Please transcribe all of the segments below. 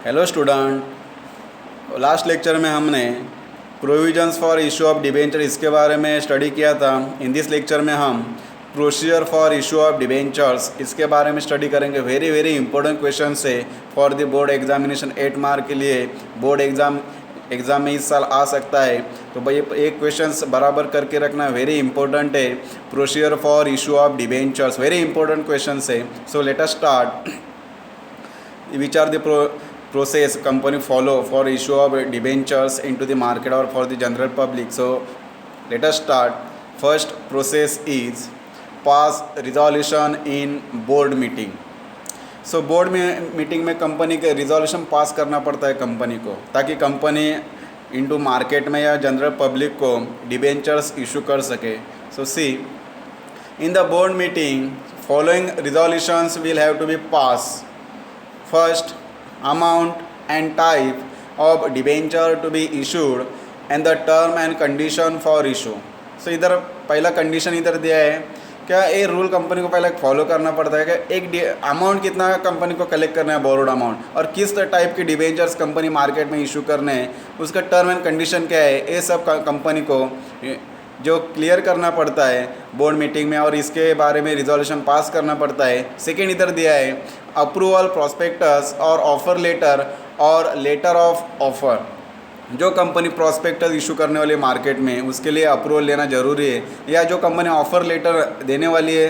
Hello student, last lecture में हमने provisions for issue of debenture इसके बारे में स्टडी किया था। इन दिस लेक्चर में हम procedure for issue of debentures इसके बारे में स्टडी करेंगे। वेरी वेरी इंपॉर्टेंट क्वेश्चन है for the board examination 8 mark के लिए। बोर्ड एग्ज़ाम में इस साल आ सकता है, तो भाई एक क्वेश्चन बराबर करके रखना, वेरी इंपॉर्टेंट है। Procedure for issue of debentures very important question है। So let us start. Which are the process company follow for issue of debentures into the market or for the general public. So let us start. First process is pass resolution in board meeting. So board meeting में company के resolution pass करना पड़ता है company को, ताकि company into market में या general public को डिबेंचर्स इशू कर सके। So see, in the board meeting following resolutions will have to be pass. First, amount and type of debenture to be issued and the term and condition for issue. So इधर पहला condition इधर दिया है, क्या ये rule company को पहले follow करना पड़ता है कि एक अमाउंट कितना कंपनी को कलेक्ट करना है, बोरोड अमाउंट, और किस टाइप की डिबेंचर्स कंपनी मार्केट में इशू करने हैं, उसका टर्म एंड कंडीशन क्या है, ये सब कंपनी को जो क्लियर करना पड़ता है बोर्ड मीटिंग में, और इसके बारे में रिजोल्यूशन पास करना पड़ता है। सेकेंड इधर दिया है अप्रूवल प्रोस्पेक्टस और ऑफर लेटर और लेटर ऑफ ऑफर। जो कंपनी प्रोस्पेक्टस इशू करने वाली है मार्केट में, उसके लिए अप्रूवल लेना ज़रूरी है, या जो कंपनी ऑफर लेटर देने वाली है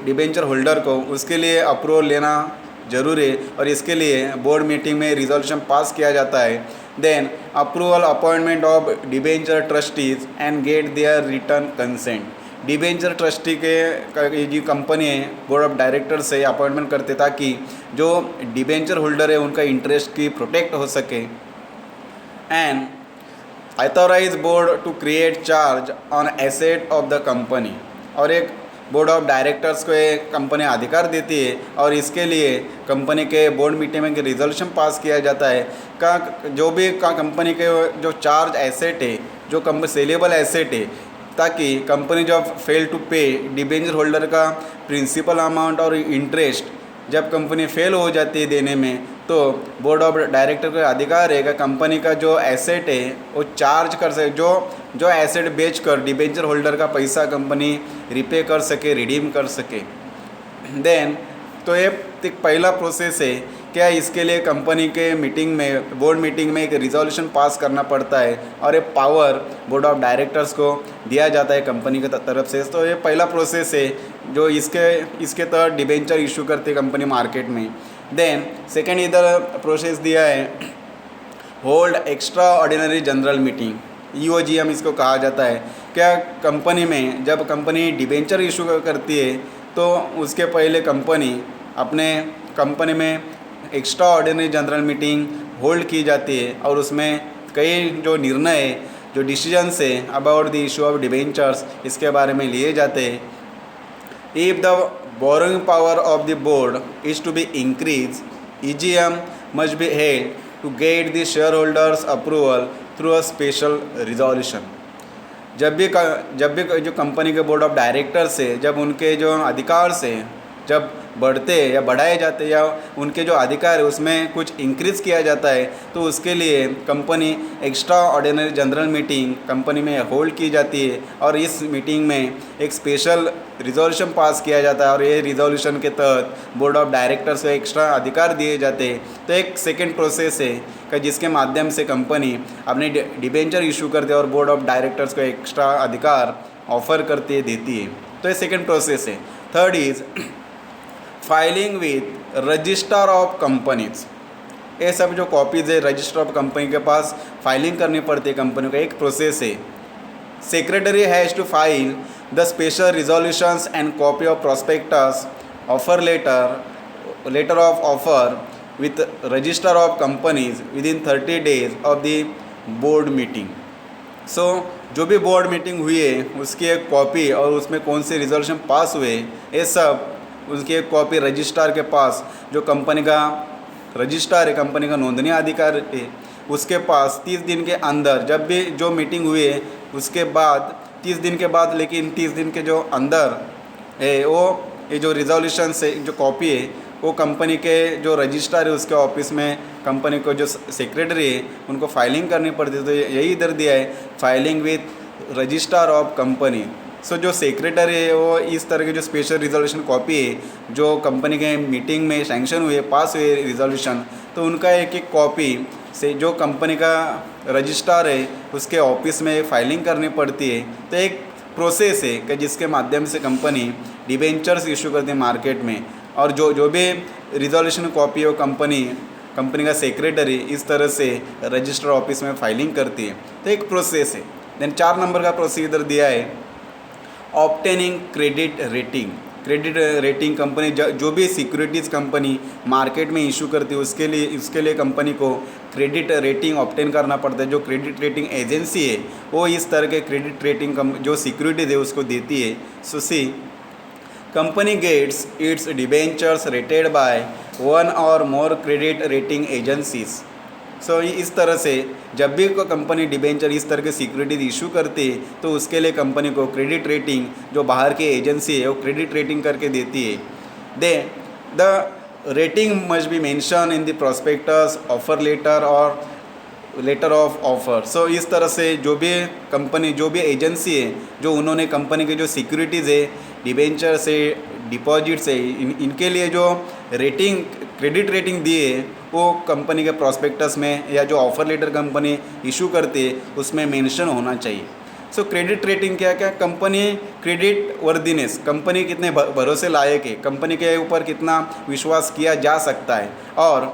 डिबेंचर होल्डर को, उसके लिए अप्रूवल लेना ज़रूरी है, और इसके लिए बोर्ड मीटिंग में रिजोल्यूशन पास किया जाता है। Then approval appointment of debenture trustees and get their return consent. Debenture trustee के जो कंपनी है बोर्ड ऑफ डायरेक्टर से अपॉइंटमेंट करते, ताकि जो डिबेंचर होल्डर है उनका इंटरेस्ट की प्रोटेक्ट हो सके। And authorise board to create charge on asset of the company. और एक बोर्ड ऑफ डायरेक्टर्स को एक कंपनी अधिकार देती है, और इसके लिए कंपनी के बोर्ड मीटिंग में रिजोल्यूशन पास किया जाता है का जो भी कंपनी के जो चार्ज एसेट है, जो सेलेबल एसेट है, ताकि कंपनी जब फेल टू पे डिबेंचर होल्डर का प्रिंसिपल अमाउंट और इंटरेस्ट जब कंपनी फेल हो जाती है देने में, तो बोर्ड ऑफ डायरेक्टर का अधिकार है कि कंपनी का जो एसेट है वो चार्ज कर सके, जो एसेट बेचकर डिबेंचर होल्डर का पैसा कंपनी रिपे कर सके, रिडीम कर सके। देन तो ये पहला प्रोसेस है, क्या इसके लिए कंपनी के मीटिंग में बोर्ड मीटिंग में एक रिजोल्यूशन पास करना पड़ता है, और ये पावर बोर्ड ऑफ डायरेक्टर्स को दिया जाता है कंपनी की तरफ से। तो ये पहला प्रोसेस है जो इसके तहत डिबेंचर इशू करते कंपनी मार्केट में। देन सेकेंड इधर प्रोसेस दिया है hold extraordinary general meeting, EOGM इसको कहा जाता है। क्या कंपनी में जब कंपनी डिबेंचर इशू करती है, तो उसके पहले कंपनी में extra ordinary general meeting hold की जाती है, और उसमें कई जो निर्णय है, जो डिसीजंस है about the issue of debentures, इसके बारे में लिए जाते हैं। If the borrowing power of the board is to be increase, EGM must be held to get the share holders approval through a special resolution. जब भी जो कंपनी के बोर्ड ऑफ डायरेक्टर्स है, जब उनके जो अधिकार से जब बढ़ते या बढ़ाए जाते, या उनके जो अधिकार है उसमें कुछ इंक्रीज़ किया जाता है, तो उसके लिए company extra ordinary general meeting company में होल्ड की जाती है, और इस मीटिंग में एक स्पेशल रिजोल्यूशन पास किया जाता है, और ये रिजोल्यूशन के तहत बोर्ड ऑफ डायरेक्टर्स को एक्स्ट्रा अधिकार दिए जाते हैं। तो एक सेकेंड प्रोसेस है कि जिसके माध्यम से कंपनी अपने डिबेंचर इशू करते है और बोर्ड ऑफ डायरेक्टर्स को एक्स्ट्रा अधिकार ऑफर करती है, देती है। तो ये सेकेंड प्रोसेस है। Third is filing with register of companies. ये सब जो कॉपीज़ है रजिस्टर ऑफ कंपनी के पास फाइलिंग करनी पड़ती है कंपनी का, एक प्रोसेस है। Secretary has to file the special resolutions and copy of prospectus, offer letter of offer with register of companies within 30 days of the board meeting. So जो भी board meeting हुई है उसकी एक copy, और उसमें कौन से रिजोल्यूशन पास हुए, ये सब उसकी एक कॉपी रजिस्ट्रार के पास, जो कंपनी का रजिस्ट्रार है, कंपनी का नोंदनी अधिकार है, उसके पास 30 दिन के अंदर, जब भी जो मीटिंग हुई है उसके बाद 30 दिन के बाद, लेकिन 30 दिन के जो अंदर है वो ये जो रिजोल्यूशन से जो कॉपी है वो कंपनी के जो रजिस्ट्रार है उसके ऑफिस में कंपनी को जो सेक्रेटरी है उनको फाइलिंग करनी पड़ती है। तो यही इधर दिया है, filing with registrar of company. So जो सेक्रेटरी है वो इस तरह की जो स्पेशल रिजोल्यूशन कॉपी है जो कंपनी के मीटिंग में सैंक्शन हुए, पास हुए रिजोल्यूशन, तो उनका एक एक कॉपी से जो कंपनी का रजिस्ट्रार है उसके ऑफिस में फाइलिंग करनी पड़ती है। तो एक प्रोसेस है कि जिसके माध्यम से कंपनी डिबेंचर्स इशू करती है मार्केट में, और जो भी रिजोल्यूशन कॉपी है वो कंपनी का सेक्रेटरी इस तरह से रजिस्टर ऑफिस में फाइलिंग करती है। तो एक प्रोसेस है। देन 4 नंबर का प्रोसीजर दिया है, obtaining credit rating. Credit rating company जो भी सिक्योरिटीज़ कंपनी मार्केट में इशू करती है उसके लिए कंपनी को क्रेडिट रेटिंग ऑब्टेन करना पड़ता है। जो क्रेडिट रेटिंग एजेंसी है वो इस तरह के क्रेडिट रेटिंग जो सिक्योरिटीज है उसको देती है। So see company gets its debentures rated by 1 और more credit rating agencies. So इस तरह से जब भी कोई कंपनी डिबेंचर इस तरह के सिक्योरिटीज इशू करती है तो उसके लिए कंपनी को क्रेडिट रेटिंग जो बाहर की एजेंसी है वो क्रेडिट रेटिंग करके देती है। The rating must be mention in the prospectus, offer letter और लेटर ऑफ ऑफर। सो इस तरह से जो भी कंपनी जो भी एजेंसी है जो उन्होंने कंपनी के जो सिक्योरिटीज़ है, डिबेंचर से, डिपॉजिट्स है, इनके लिए जो रेटिंग क्रेडिट रेटिंग दिए है वो कंपनी के प्रॉस्पेक्टस में या जो ऑफ़र लेटर कंपनी इशू करती है उसमें मेंशन होना चाहिए। सो क्रेडिट रेटिंग क्या क्या, कंपनी क्रेडिट वर्दीनेस, कंपनी कितने भरोसे लायक है, कंपनी के ऊपर कितना विश्वास किया जा सकता है, और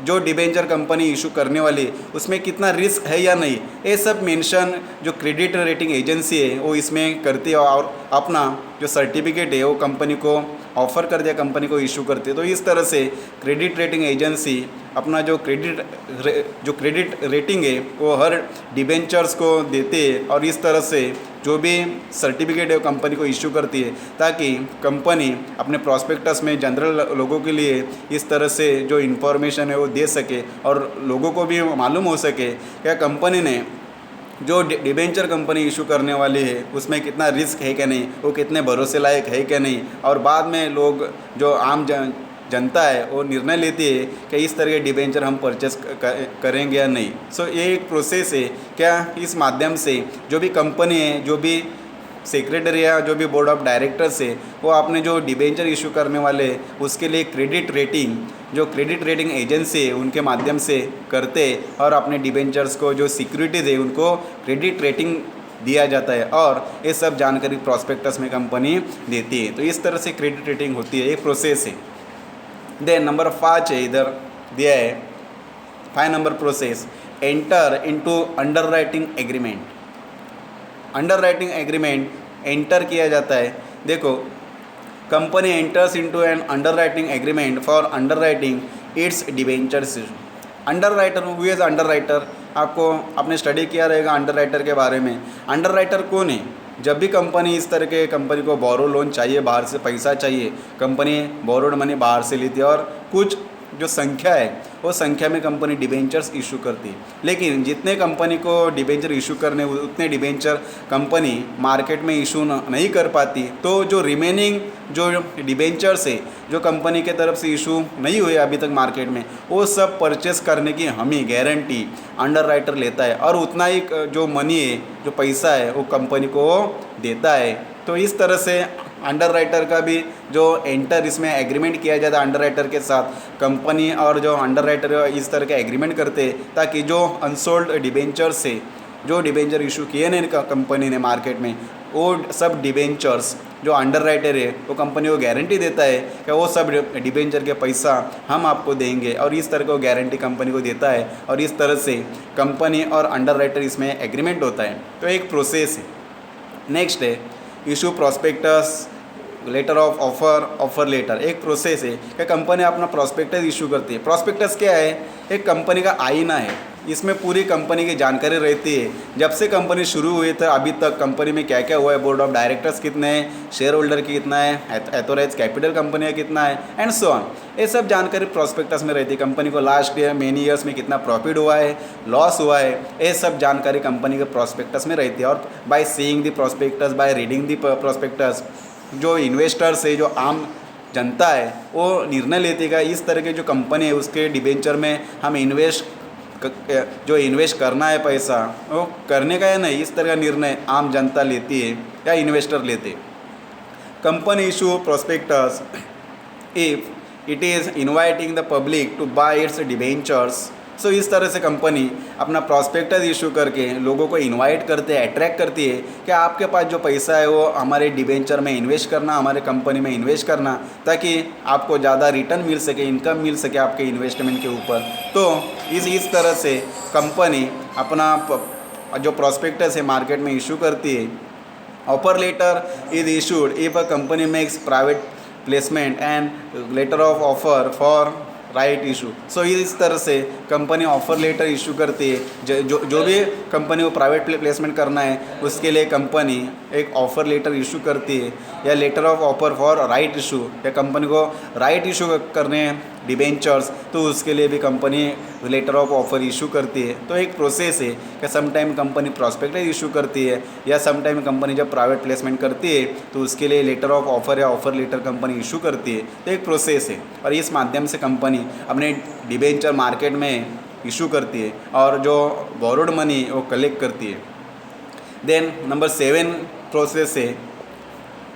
जो डिबेंचर कंपनी इशू करने वाली उसमें कितना रिस्क है या नहीं, ये सब मेंशन जो क्रेडिट रेटिंग एजेंसी है वो इसमें करती है, और अपना जो सर्टिफिकेट है वो कंपनी को ऑफ़र कर दिया, कंपनी को इशू करती है। तो इस तरह से क्रेडिट रेटिंग एजेंसी अपना जो क्रेडिट रेटिंग है वो हर डिबेंचर्स को देते हैं, और इस तरह से जो भी सर्टिफिकेट है वो कंपनी को इशू करती है ताकि कंपनी अपने प्रॉस्पेक्टस में जनरल लोगों के लिए इस तरह से जो इन्फॉर्मेशन है वो दे सके, और लोगों को भी मालूम हो सके क्या कंपनी ने जो डिबेंचर कंपनी इशू करने वाली है उसमें कितना रिस्क है क्या नहीं, वो कितने भरोसे लायक है क्या नहीं, और बाद में लोग जो आम जनता है वो निर्णय लेती है कि इस तरह के डिबेंचर हम परचेस करेंगे या नहीं। सो ये एक प्रोसेस है क्या, इस माध्यम से जो भी कंपनी है, जो भी सेक्रेटरी या जो भी बोर्ड ऑफ डायरेक्टर्स है वो आपने जो डिबेंचर इशू करने वाले उसके लिए क्रेडिट रेटिंग जो क्रेडिट रेटिंग एजेंसी है उनके माध्यम से करते, और अपने डिबेंचर्स को जो सिक्योरिटीज है उनको क्रेडिट रेटिंग दिया जाता है, और ये सब जानकारी प्रॉस्पेक्टस में कंपनी देती है। तो इस तरह से क्रेडिट रेटिंग होती है, एक प्रोसेस है। देन नंबर 5 है, इधर दिया है 5 number process, enter into underwriting agreement. Underwriting agreement enter किया जाता है। देखो, company enters into an underwriting agreement for underwriting its debentures. Underwriter, who is underwriter, आपने स्टडी किया रहेगा अंडरराइटर के बारे में। अंडरराइटर कौन है? जब भी कंपनी इस तरह के कंपनी को बोरो लोन चाहिए, बाहर से पैसा चाहिए, कंपनी बोरोड मनी बाहर से लेती है, और कुछ जो संख्या है वो संख्या में कंपनी डिबेंचर्स इशू करती है। लेकिन जितने कंपनी को डिबेंचर इशू करने उतने डिबेंचर कंपनी मार्केट में इशू नहीं कर पाती, तो जो रिमेनिंग जो डिबेंचर्स है जो कंपनी के तरफ से इशू नहीं हुए अभी तक मार्केट में, वो सब परचेस करने की हमें गारंटी अंडरराइटर लेता है, और उतना ही जो मनी है, जो पैसा है वो कंपनी को देता है। तो इस तरह से अंडरराइटर का भी जो एंटर इसमें एग्रीमेंट किया जाता है अंडरराइटर के साथ, कंपनी और जो अंडरराइटर इस तरह के एग्रीमेंट करते ताकि जो अनसोल्ड डिबेंचर्स से जो डिबेंचर इशू किए नहीं कंपनी ने मार्केट में, वो सब डिबेंचर्स जो अंडरराइटर है वो कंपनी को गारंटी देता है कि वो सब डिबेंचर के पैसा हम आपको देंगे, और इस तरह को गारंटी कंपनी को देता है, और इस तरह से कंपनी और अंडरराइटर इसमें एग्रीमेंट होता है। तो एक प्रोसेस है। नेक्स्ट है issue prospectus, letter of offer letter. एक प्रोसेस है कि कंपनी अपना प्रॉस्पेक्टस इशू करती है। प्रॉस्पेक्टस क्या है? एक कंपनी का आईना है, इसमें पूरी कंपनी की जानकारी रहती है, जब से कंपनी शुरू हुई था अभी तक कंपनी में क्या क्या हुआ है, बोर्ड ऑफ डायरेक्टर्स कितने हैं, शेयर होल्डर की कितना है, एथोराइज कैपिटल कंपनी का कितना है, एंड सो ऑन। ये सब जानकारी प्रॉस्पेक्टस में रहती है। कंपनी को लास्ट ईयर मेनी ईयर्स में कितना प्रॉफिट हुआ है, लॉस हुआ है, ये सब जानकारी कंपनी के प्रॉस्पेक्टस में रहती है। और by seeing the prospectus, by reading the prospectus, जो इन्वेस्टर्स है, जो आम जनता है वो निर्णय लेती है इस तरह के जो कंपनी है उसके डिबेंचर में हम जो इन्वेस्ट करना है पैसा वो करने का है नहीं, इस तरह का निर्णय आम जनता लेती है या इन्वेस्टर लेते। Company issue prospectus if it is inviting the public to buy its debentures. So इस तरह से कंपनी अपना प्रॉस्पेक्टस इशू करके लोगों को इनवाइट करते हैं, अट्रैक्ट करती है कि आपके पास जो पैसा है वो हमारे डिबेंचर में इन्वेस्ट करना, हमारे कंपनी में इन्वेस्ट करना, ताकि आपको ज़्यादा रिटर्न मिल सके, इनकम मिल सके आपके इन्वेस्टमेंट के ऊपर। तो इस तरह से कंपनी अपना जो प्रॉस्पेक्टस है मार्केट में इशू करती है। Offer letter is issued if a company makes private placement and letter of offer for right issue. So इस तरह से कंपनी ऑफर लेटर इशू करती है। जो भी कंपनी को प्राइवेट प्लेसमेंट करना है उसके लिए कंपनी एक ऑफर लेटर इशू करती है, या letter of offer for right issue, या कंपनी को राइट इशू करने हैं डिबेंचर्स तो उसके लिए भी company letter of offer issue करती है। तो एक प्रोसेस है कि समटाइम कंपनी प्रॉस्पेक्टस इशू करती है, या समटाइम कंपनी जब प्राइवेट प्लेसमेंट करती है तो उसके लिए लेटर ऑफ ऑफर या ऑफर लेटर कंपनी इशू करती है। तो एक प्रोसेस है और इस माध्यम से कंपनी अपने डिबेंचर मार्केट में इशू करती है और जो बोरोड मनी वो कलेक्ट करती है। देन नंबर 7 प्रोसेस है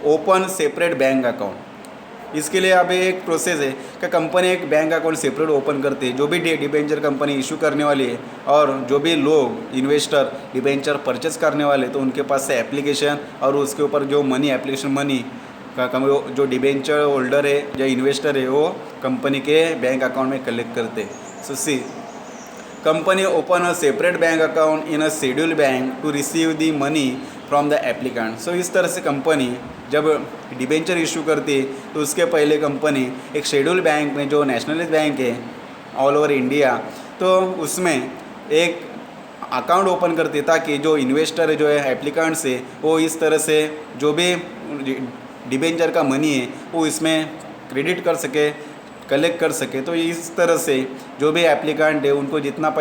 ओपन सेपरेट बैंक अकाउंट। इसके लिए अभी एक प्रोसेस है कि कंपनी एक बैंक अकाउंट सेपरेट ओपन करती है। जो भी डिबेंचर कंपनी इशू करने वाली है और जो भी लोग इन्वेस्टर डिबेंचर परचेस करने वाले तो उनके पास से एप्लीकेशन और उसके ऊपर जो मनी एप्लीकेशन मनी का जो डिबेंचर होल्डर है जो इन्वेस्टर है वो कंपनी के बैंक अकाउंट में कलेक्ट करते हैं। So see company open a separate bank account in a schedule bank to receive the money from the applicant. So इस तरह से कंपनी जब डिबेंचर इशू करती है तो उसके पहले कंपनी एक शेड्यूल बैंक में जो नेशनलाइज बैंक है ऑल ओवर इंडिया तो उसमें एक अकाउंट ओपन करती है ताकि जो इन्वेस्टर है जो है एप्लीकेंट्स है वो इस तरह से जो भी डिबेंचर का मनी है वो इसमें क्रेडिट कर सके, कलेक्ट कर सके। तो इस तरह से जो भी एप्लीकेंट है उनको जितना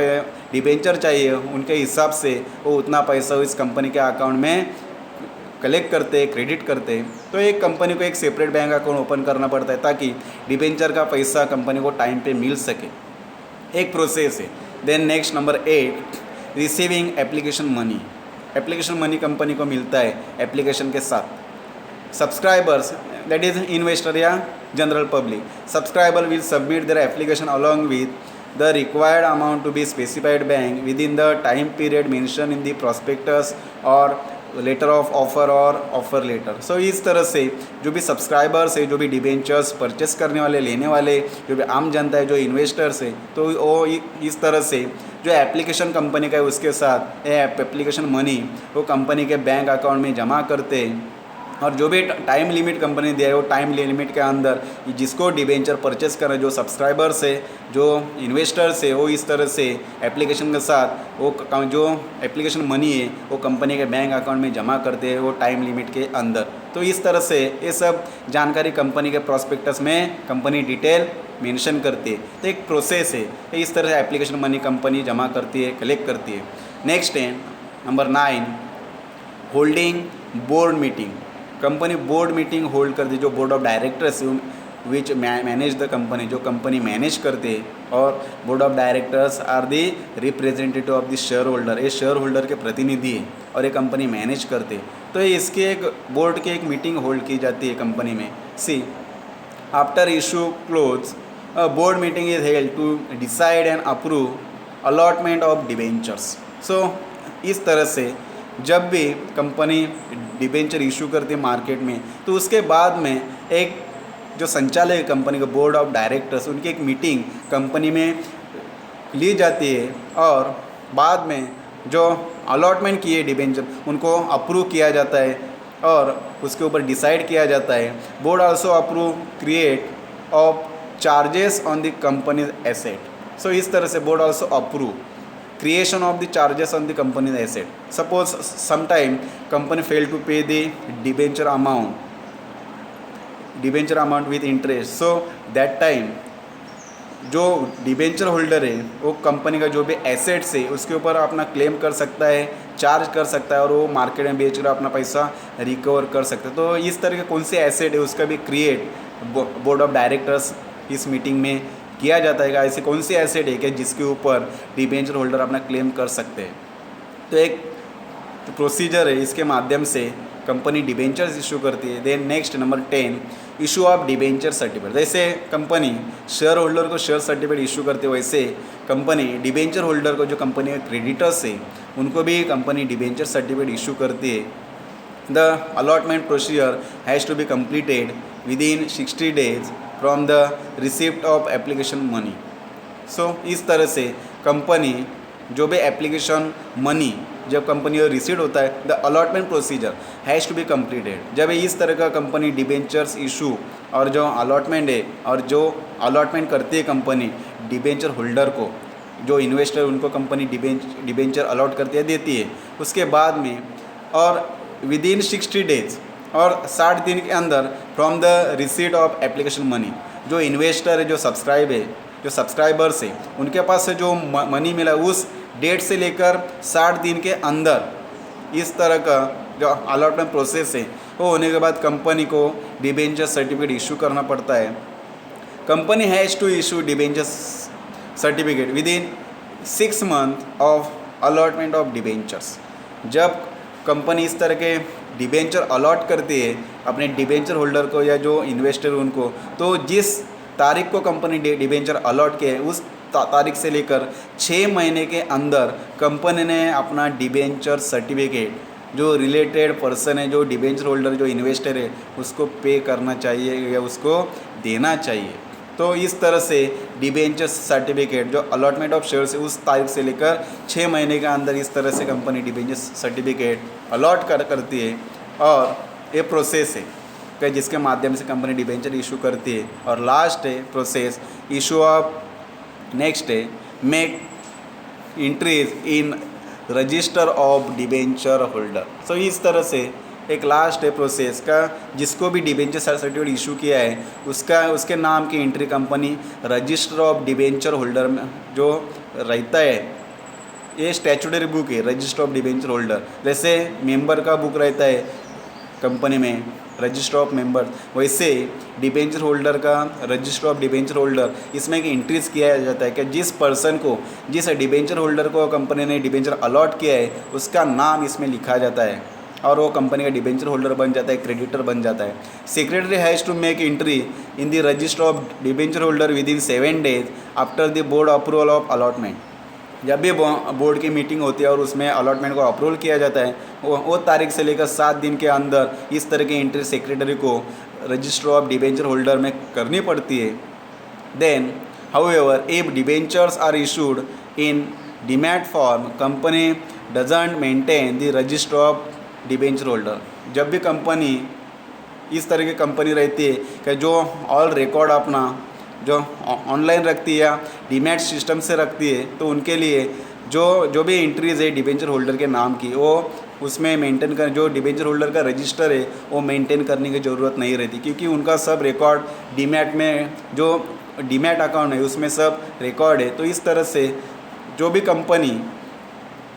डिबेंचर चाहिए उनके हिसाब से वो उतना पैसा इस कंपनी के अकाउंट में कलेक्ट करते हैं, क्रेडिट करते हैं। तो एक कंपनी को एक सेपरेट बैंक अकाउंट ओपन करना पड़ता है ताकि डिबेंचर का पैसा कंपनी को टाइम पे मिल सके। एक प्रोसेस है। Then next number 8 receiving application money. Application money company को मिलता है एप्लीकेशन के साथ। सब्सक्राइबर्स दैट इज इन्वेस्टर या general public, subscriber will submit their application along with the required amount to be specified bank within the time period mention in the prospectus और letter of offer और offer letter. So इस तरह से जो भी subscribers है, जो भी डिबेंचर्स परचेस करने वाले, लेने वाले, जो भी आम जनता है, जो इन्वेस्टर्स है, तो वो इस तरह से जो एप्लीकेशन कंपनी का है उसके साथ एप्लीकेशन मनी वो कंपनी के बैंक अकाउंट में जमा करते हैं और जो भी टाइम लिमिट कंपनी दिया है वो टाइम लिमिट के अंदर जिसको डिबेंचर परचेस करना, जो सब्सक्राइबर्स है, जो इन्वेस्टर्स है, वो इस तरह से एप्लीकेशन के साथ वो जो एप्लीकेशन मनी है वो कंपनी के बैंक अकाउंट में जमा करते हैं वो टाइम लिमिट के अंदर। तो इस तरह से ये सब जानकारी कंपनी के प्रॉस्पेक्टस में कंपनी डिटेल मेंशन करती है। तो एक प्रोसेस है, इस तरह से एप्लीकेशन मनी कंपनी जमा करती है, कलेक्ट करती है। नेक्स्ट है number 9 holding board meeting. Company board meeting hold करती है, जो board of directors which manage the company, जो कंपनी मैनेज करते हैं, और board of directors are the representative of the share holder, ये शेयर होल्डर के प्रतिनिधि है और ये कंपनी मैनेज करते हैं। तो इसकी एक बोर्ड की एक मीटिंग होल्ड की जाती है कंपनी में। See after issue close board meeting is held to decide and approve allotment of debentures. So इस तरह से जब भी कंपनी डिबेंचर इशू करती है मार्केट में तो उसके बाद में एक जो संचालक कंपनी का बोर्ड ऑफ डायरेक्टर्स उनकी एक मीटिंग कंपनी में ली जाती है और बाद में जो अलॉटमेंट किए डिबेंचर उनको अप्रूव किया जाता है और उसके ऊपर डिसाइड किया जाता है। Board also approve create of charges on the company's asset. So इस तरह से board also approve creation of the charges on the company's asset. Suppose sometime company failed to pay the debenture amount with interest. So that time जो debenture holder है वो company का जो भी assets है उसके ऊपर अपना क्लेम कर सकता है, चार्ज कर सकता है और वो मार्केट में बेच कर अपना पैसा रिकवर कर सकता है। तो इस तरह के कौन से एसेट है उसका भी क्रिएट बोर्ड ऑफ डायरेक्टर्स इस मीटिंग में किया जाता है कि ऐसे कौन सी एसेट है कि जिसके ऊपर डिबेंचर होल्डर अपना क्लेम कर सकते हैं। तो एक प्रोसीजर है, इसके माध्यम से कंपनी डिबेंचर्स इशू करती है। Then next number 10, issue of debenture certificate. जैसे कंपनी शेयर होल्डर को शेयर सर्टिफिकेट इशू करती है, वैसे कंपनी डिबेंचर होल्डर को, जो कंपनी के क्रेडिटर्स है, उनको भी कंपनी डिबेंचर सर्टिफिकेट इशू करती है। The allotment procedure has to be completed within 60 days from the receipt of application money. So इस तरह से कंपनी जो भी एप्लीकेशन मनी जब कंपनी को रिसीव होता है, the allotment procedure has to be completed. जब इस तरह का कंपनी डिबेंचर्स इशू और जो अलॉटमेंट है और जो अलॉटमेंट करती है कंपनी डिबेंचर होल्डर को, जो इन्वेस्टर उनको कंपनी डिबेंचर अलॉट करती है, देती है, उसके बाद में और विदिन 60 डेज और 60 दिन के अंदर from the receipt of application money, जो इन्वेस्टर है, जो सब्सक्राइबर्स है, उनके पास से जो मनी मिला उस डेट से लेकर 60 दिन के अंदर, इस तरह का जो अलॉटमेंट प्रोसेस है वो होने के बाद कंपनी को डिबेंचर सर्टिफिकेट इशू करना पड़ता है। Company has to issue debenture certificate within 6 month of allotment of debentures. जब कंपनी इस तरह के डिबेंचर अलॉट करती है अपने डिबेंचर होल्डर को या जो इन्वेस्टर उनको, तो जिस तारीख को कंपनी डिबेंचर अलॉट किए उस तारीख से लेकर 6 महीने के अंदर कंपनी ने अपना डिबेंचर सर्टिफिकेट जो रिलेटेड पर्सन है, जो डिबेंचर होल्डर, जो इन्वेस्टर है, उसको पे करना चाहिए या उसको देना चाहिए। तो इस तरह से डिबेंचर सर्टिफिकेट जो अलॉटमेंट ऑफ शेयर्स है उस तारीख से लेकर 6 महीने के अंदर इस तरह से कंपनी डिबेंचर सर्टिफिकेट अलॉट करती है। और ये प्रोसेस है कि जिसके माध्यम से कंपनी डिबेंचर इशू करती है। और लास्ट है प्रोसेस इशू ऑफ, नेक्स्ट है make entries in register of debenture holder. So इस तरह से एक लास्ट है प्रोसेस का, जिसको भी डिबेंचर सर्टिफिकेट इशू किया है उसके नाम की entry company register of debenture holder में जो रहता है, ये स्टैट्यूटरी बुक है रजिस्टर ऑफ डिबेंचर होल्डर। जैसे मेंबर का बुक रहता है कंपनी में रजिस्टर ऑफ मेंबर, वैसे डिबेंचर होल्डर का रजिस्टर ऑफ डिबेंचर होल्डर, इसमें एक इंट्रीज किया जाता है कि जिस पर्सन को, जिस डिबेंचर होल्डर को कंपनी ने डिबेंचर अलॉट किया है उसका नाम इसमें लिखा जाता है और वो कंपनी का डिबेंचर होल्डर बन जाता है, क्रेडिटर बन जाता है। Secretary has to make entry in the register of debenture holder within 7 days after the board approval of allotment. जब भी बोर्ड की मीटिंग होती है और उसमें अलॉटमेंट को अप्रूवल किया जाता है, वो तारीख से लेकर 7 दिन के अंदर इस तरह की एंट्री सेक्रेटरी को रजिस्टर ऑफ डिबेंचर होल्डर में करनी पड़ती है। Then however if debentures are issued in demat form company doesn't maintain the register of debenture holder. जब भी कंपनी इस तरह की कंपनी रहती है कि जो ऑल रिकॉर्ड अपना जो ऑनलाइन रखती है या डीमैट सिस्टम से रखती है, तो उनके लिए जो भी एंट्रीज है डिबेंचर होल्डर के नाम की, वो उसमें मेंटेन कर, जो डिबेंचर होल्डर का रजिस्टर है वो मेंटेन करने की ज़रूरत नहीं रहती, क्योंकि उनका सब रिकॉर्ड डीमैट में, जो डीमैट अकाउंट है उसमें सब रिकॉर्ड है। तो इस तरह से जो भी कंपनी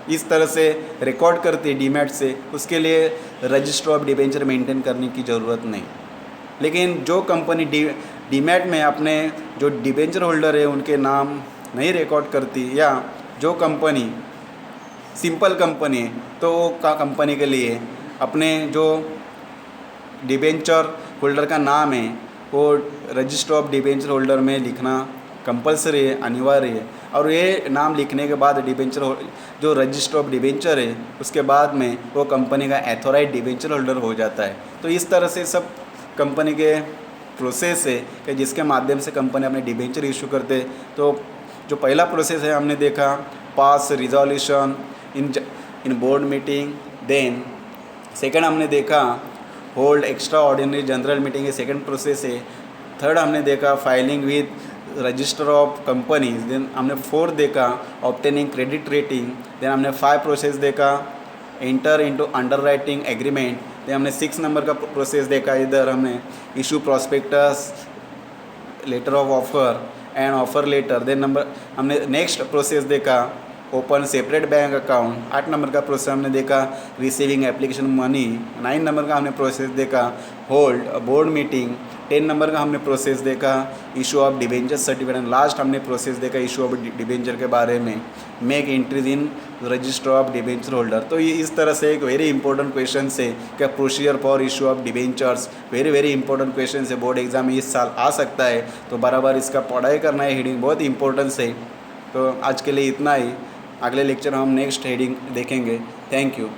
इस तरह से रिकॉर्ड करती है डीमैट से, उसके लिए रजिस्टर ऑफ डिबेंचर मेंटेन करने की ज़रूरत नहीं। लेकिन जो कंपनी डीमैट में अपने जो डिबेंचर होल्डर है उनके नाम नहीं रिकॉर्ड करती, या जो कंपनी सिंपल कंपनी है तो वो कंपनी के लिए अपने जो डिबेंचर होल्डर का नाम है वो रजिस्टर ऑफ डिबेंचर होल्डर में लिखना कंपलसरी है, अनिवार्य है। और ये नाम लिखने के बाद डिबेंचर जो रजिस्टर ऑफ डिबेंचर है उसके बाद में वो कंपनी का एथोराइज डिबेंचर होल्डर हो जाता है। तो इस तरह से सब कंपनी के प्रोसेस है कि जिसके माध्यम से कंपनी अपने डिबेंचर इशू करते। तो जो पहला प्रोसेस है हमने देखा pass resolution in board meeting. Then second हमने देखा hold extraordinary general meeting, ये सेकंड प्रोसेस है। थर्ड हमने देखा filing with register of companies. Then हमने फोर्थ देखा ऑब्टेनिंग क्रेडिट रेटिंग। देन हमने 5 प्रोसेस देखा enter into underwriting agreement. Then हमने 6 नंबर का प्रोसेस देखा, इधर हमने issue prospectus, letter of offer and offer letter. Then हमने नेक्स्ट प्रोसेस देखा open separate bank account. 8 number का प्रोसेस हमने देखा रिसीविंग एप्लीकेशन मनी। 9 नंबर का हमने प्रोसेस देखा होल्ड बोर्ड मीटिंग। 10 नंबर का हमने प्रोसेस देखा issue of debenture certificate. And last हमने प्रोसेस देखा इशू ऑफ डिबेंचर के बारे में, make entries in register of debenture holder. तो ये इस तरह से एक वेरी इंपॉर्टेंट क्वेश्चन है क्या procedure for issue of debentures. Very important question है, बोर्ड एग्जाम में इस साल आ सकता है, तो बराबर इसका पढ़ाई करना है। हेडिंग बहुत इंपॉर्टेंस है। तो आज के लिए इतना ही, अगले लेक्चर में हम नेक्स्ट हेडिंग देखेंगे। Thank you.